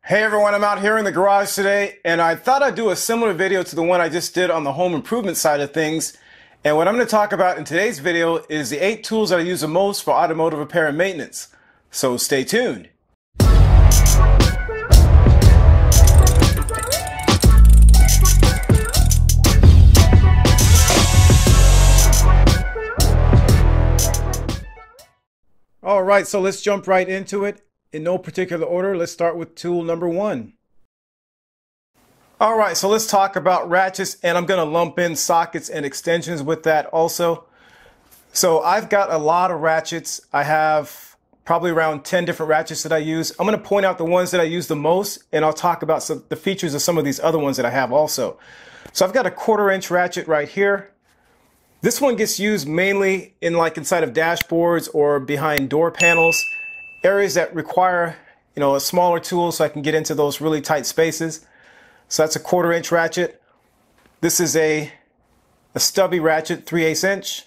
Hey everyone, I'm out here in the garage today and I thought I'd do a similar video to the one I just did on the home improvement side of things. And what I'm going to talk about in today's video is the 8 tools that I use the most for automotive repair and maintenance. So stay tuned. Alright, so let's jump right into it. In no particular order, let's start with tool number 1. Alright, so let's talk about ratchets, and I'm going to lump in sockets and extensions with that also. So I've got a lot of ratchets. I have probably around 10 different ratchets that I use. I'm going to point out the ones that I use the most, and I'll talk about the features of some of these other ones that I have also. So I've got a 1/4 inch ratchet right here. This one gets used mainly inside of dashboards or behind door panels, areas that require, a smaller tool so I can get into those really tight spaces. So that's a 1/4 inch ratchet. This is a stubby ratchet, 3/8 inch.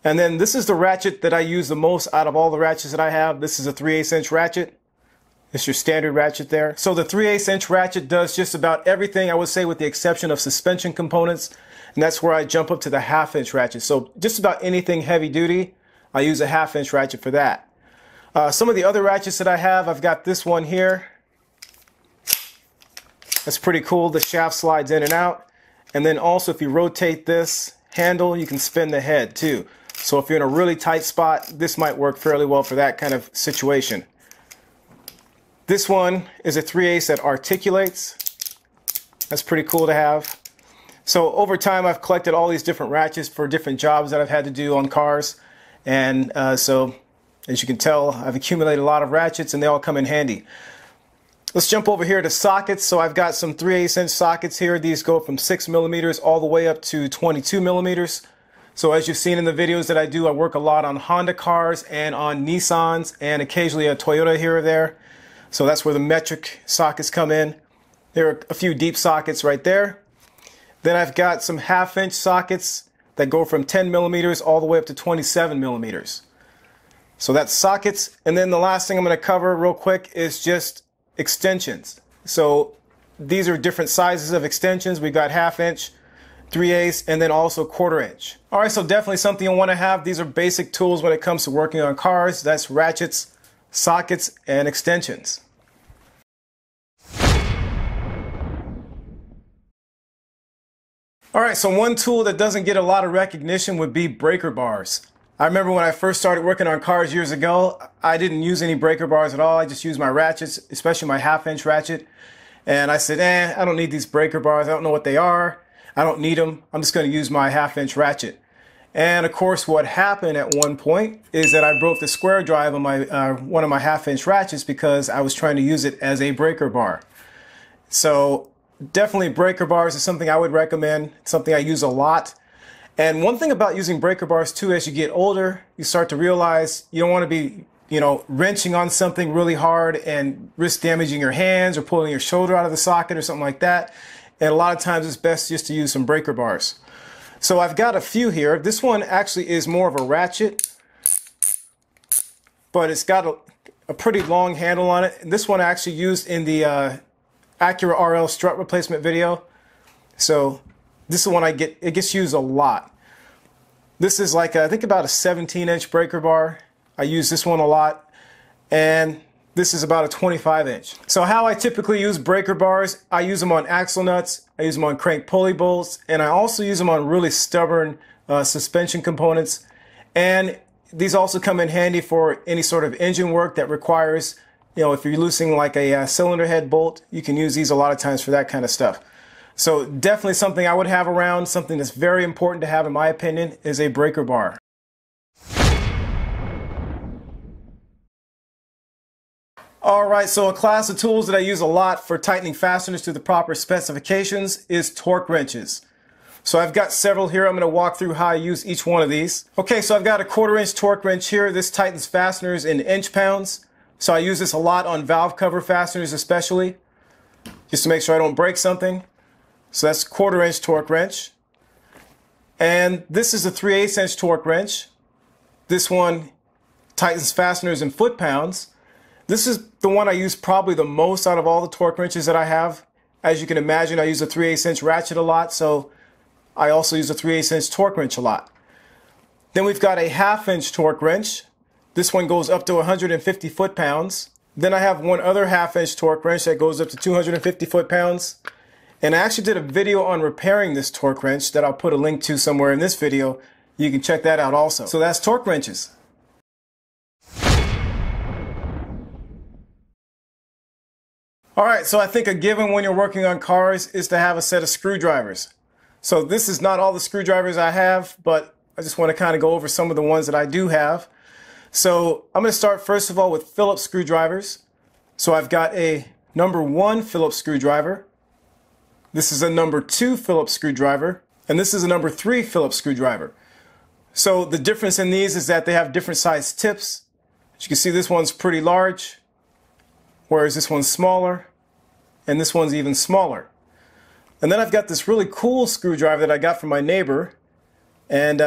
And then this is the ratchet that I use the most out of all the ratchets that I have. This is a 3/8 inch ratchet. It's your standard ratchet there. So the 3/8 inch ratchet does just about everything, I would say, with the exception of suspension components. And that's where I jump up to the 1/2 inch ratchet. So just about anything heavy duty, I use a 1/2 inch ratchet for that. Some of the other ratchets that I have, I've got this one here. That's pretty cool. The shaft slides in and out. And then also if you rotate this handle, you can spin the head too. So if you're in a really tight spot, this might work fairly well for that kind of situation. This one is a 3/8 that articulates. That's pretty cool to have. So over time, I've collected all these different ratchets for different jobs that I've had to do on cars. And so as you can tell, I've accumulated a lot of ratchets and they all come in handy. Let's jump over here to sockets. So I've got some 3/8 inch sockets here. These go from 6 millimeters all the way up to 22 millimeters. So as you've seen in the videos that I do, I work a lot on Honda cars and on Nissans and occasionally a Toyota here or there. So that's where the metric sockets come in. There are a few deep sockets right there. Then I've got some 1/2 inch sockets that go from 10 millimeters all the way up to 27 millimeters. So that's sockets. And then the last thing I'm going to cover real quick is just extensions. So these are different sizes of extensions. We've got 1/2 inch, 3/8, and then also 1/4 inch. All right, so definitely something you want to have. These are basic tools when it comes to working on cars. That's ratchets, sockets, and extensions. All right, so one tool that doesn't get a lot of recognition would be breaker bars. I remember when I first started working on cars years ago, I didn't use any breaker bars at all. I just used my ratchets, especially my 1/2 inch ratchet. And I said, I don't need these breaker bars. I don't know what they are. I don't need them. I'm just going to use my 1/2 inch ratchet. And of course, what happened at one point is that I broke the square drive on my one of my 1/2 inch ratchets because I was trying to use it as a breaker bar. So definitely breaker bars is something I would recommend. It's something I use a lot. And one thing about using breaker bars too, as you get older, you start to realize you don't want to be, wrenching on something really hard and risk damaging your hands or pulling your shoulder out of the socket or something like that. And a lot of times it's best just to use some breaker bars. So I've got a few here. This one actually is more of a ratchet, but it's got a pretty long handle on it. And this one I actually used in the Acura RL strut replacement video. So this is one it gets used a lot. This is like, I think about a 17 inch breaker bar. I use this one a lot. And this is about a 25 inch. So how I typically use breaker bars, I use them on axle nuts, I use them on crank pulley bolts, and I also use them on really stubborn suspension components. And these also come in handy for any sort of engine work that requires, if you're loosening like a cylinder head bolt, you can use these a lot of times for that kind of stuff. So definitely something I would have around, something that's very important to have in my opinion, is a breaker bar. Alright, so a class of tools that I use a lot for tightening fasteners to the proper specifications is torque wrenches. So I've got several here. I'm going to walk through how I use each one of these. Okay, so I've got a 1/4 inch torque wrench here. This tightens fasteners in inch pounds. So I use this a lot on valve cover fasteners especially, just to make sure I don't break something. So that's 1/4 inch torque wrench. And this is a 3/8 inch torque wrench. This one tightens fasteners in foot pounds. This is the one I use probably the most out of all the torque wrenches that I have. As you can imagine, I use a 3/8" ratchet a lot, so I also use a 3/8" torque wrench a lot. Then we've got a 1/2" torque wrench. This one goes up to 150 foot-pounds. Then I have one other 1/2" torque wrench that goes up to 250 foot-pounds. And I actually did a video on repairing this torque wrench that I'll put a link to somewhere in this video. You can check that out also. So that's torque wrenches. Alright, so I think a given when you're working on cars is to have a set of screwdrivers. So this is not all the screwdrivers I have, but I just want to kind of go over some of the ones that I do have. So I'm going to start first of all with Phillips screwdrivers. So I've got a number 1 Phillips screwdriver. This is a number 2 Phillips screwdriver. And this is a number 3 Phillips screwdriver. So the difference in these is that they have different size tips. As you can see, this one's pretty large, whereas this one's smaller, and this one's even smaller. And then I've got this really cool screwdriver that I got from my neighbor. And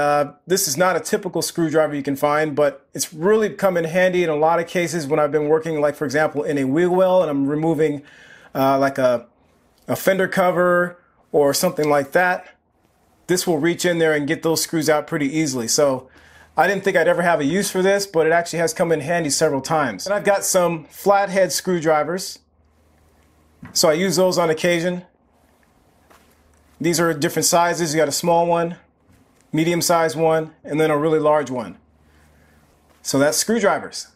this is not a typical screwdriver you can find, but it's really come in handy in a lot of cases when I've been working, like for example, in a wheel well and I'm removing like a fender cover or something like that. This will reach in there and get those screws out pretty easily. So I didn't think I'd ever have a use for this, but it actually has come in handy several times. And I've got some flathead screwdrivers. So I use those on occasion. These are different sizes. You got a small one, medium-sized one, and then a really large one. So that's screwdrivers.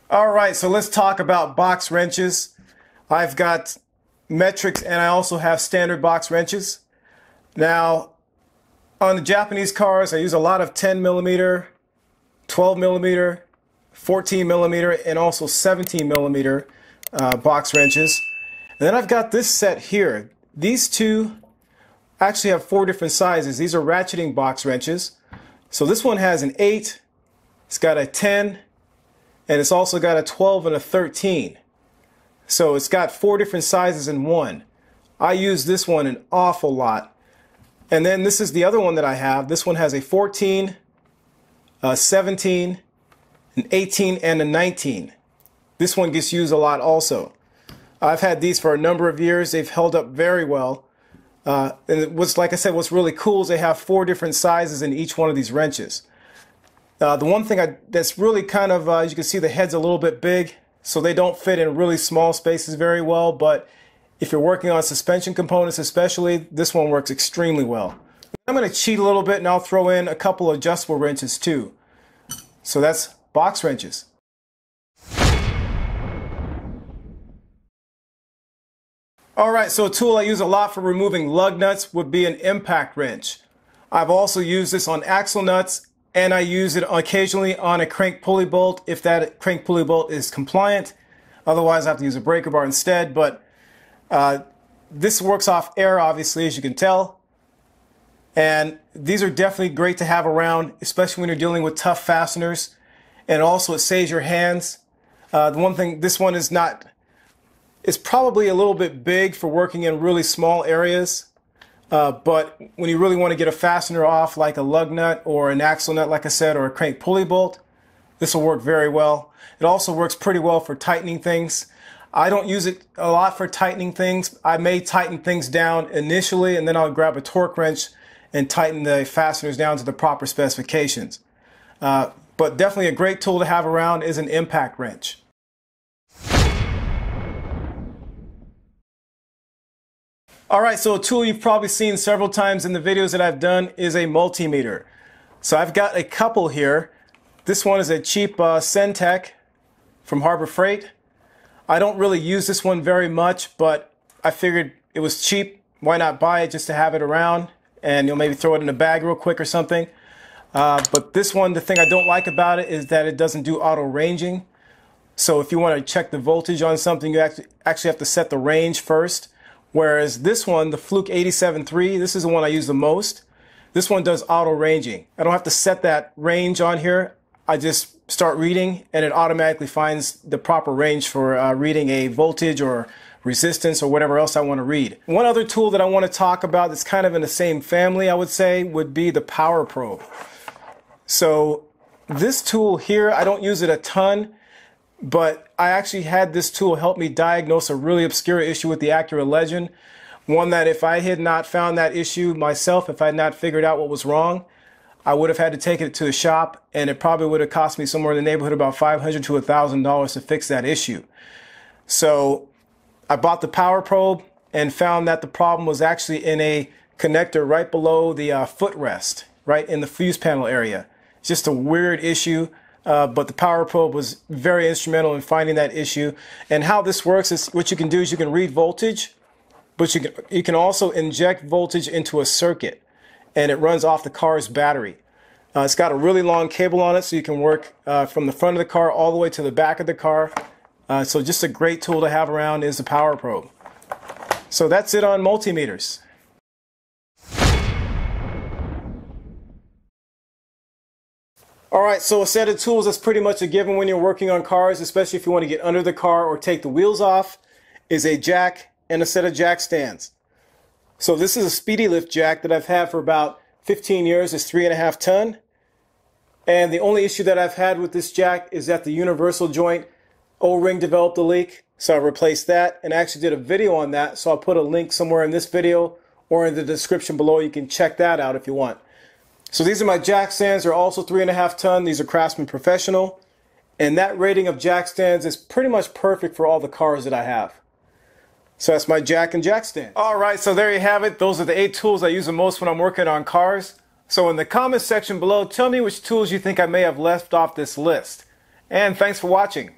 Alright, so let's talk about box wrenches. I've got metrics and I also have standard box wrenches. Now, on the Japanese cars, I use a lot of 10mm, 12mm, 14mm, and also 17mm box wrenches. And then I've got this set here. These two actually have 4 different sizes. These are ratcheting box wrenches. So this one has an 8, it's got a 10, and it's also got a 12 and a 13. So it's got 4 different sizes in one. I use this one an awful lot. And then this is the other one that I have. This one has a 14, a 17, an 18, and a 19. This one gets used a lot also. I've had these for a number of years. They've held up very well. And like I said, what's really cool is they have 4 different sizes in each one of these wrenches. The one thing that's really kind of, as you can see, the head's a little bit big, so they don't fit in really small spaces very well. But if you're working on suspension components especially, this one works extremely well. I'm going to cheat a little bit and I'll throw in a couple of adjustable wrenches too. So that's box wrenches. Alright, so a tool I use a lot for removing lug nuts would be an impact wrench. I've also used this on axle nuts, and I use it occasionally on a crank pulley bolt if that crank pulley bolt is compliant. Otherwise I have to use a breaker bar instead, but this works off air obviously, as you can tell. And these are definitely great to have around, especially when you're dealing with tough fasteners. And also it saves your hands. The one thing, this one is not, it's probably a little bit big for working in really small areas. But when you really want to get a fastener off, like a lug nut or an axle nut, like I said, or a crank pulley bolt, this will work very well. It also works pretty well for tightening things. I don't use it a lot for tightening things. I may tighten things down initially, and then I'll grab a torque wrench and tighten the fasteners down to the proper specifications. But definitely a great tool to have around is an impact wrench. Alright, so a tool you've probably seen several times in the videos that I've done is a multimeter. So I've got a couple here. This one is a cheap Centec from Harbor Freight. I don't really use this one very much, but I figured it was cheap. Why not buy it just to have it around, and you'll maybe throw it in a bag real quick or something. But this one, the thing I don't like about it is that it doesn't do auto ranging. So if you want to check the voltage on something, you actually have to set the range first. Whereas this one, the Fluke 87.3, this is the one I use the most. This one does auto ranging. I don't have to set that range on here. I just start reading and it automatically finds the proper range for reading a voltage or resistance or whatever else I want to read. One other tool that I want to talk about that's kind of in the same family, I would say, would be the power probe. So this tool here, I don't use it a ton, but I actually had this tool help me diagnose a really obscure issue with the Acura Legend. One that if I had not found that issue myself, if I had not figured out what was wrong, I would have had to take it to a shop, and it probably would have cost me somewhere in the neighborhood of about $500 to $1,000 to fix that issue. So I bought the power probe and found that the problem was actually in a connector right below the footrest, right in the fuse panel area. It's just a weird issue, but the power probe was very instrumental in finding that issue. And how this works is what you can do is you can read voltage, but you can also inject voltage into a circuit, and it runs off the car's battery. It's got a really long cable on it, so you can work from the front of the car all the way to the back of the car. So just a great tool to have around is the power probe. So that's it on multimeters. Alright, so a set of tools that's pretty much a given when you're working on cars, especially if you want to get under the car or take the wheels off, is a jack and a set of jack stands. So this is a Speedy Lift jack that I've had for about 15 years. It's 3.5 ton. And the only issue that I've had with this jack is that the universal joint O-ring developed a leak. So I replaced that and actually did a video on that. So I'll put a link somewhere in this video or in the description below. You can check that out if you want. So these are my jack stands. They're also 3.5 ton. These are Craftsman Professional. And that rating of jack stands is pretty much perfect for all the cars that I have. So that's my jack and jack stand. Alright, so there you have it. Those are the 8 tools I use the most when I'm working on cars. So in the comments section below, tell me which tools you think I may have left off this list. And thanks for watching.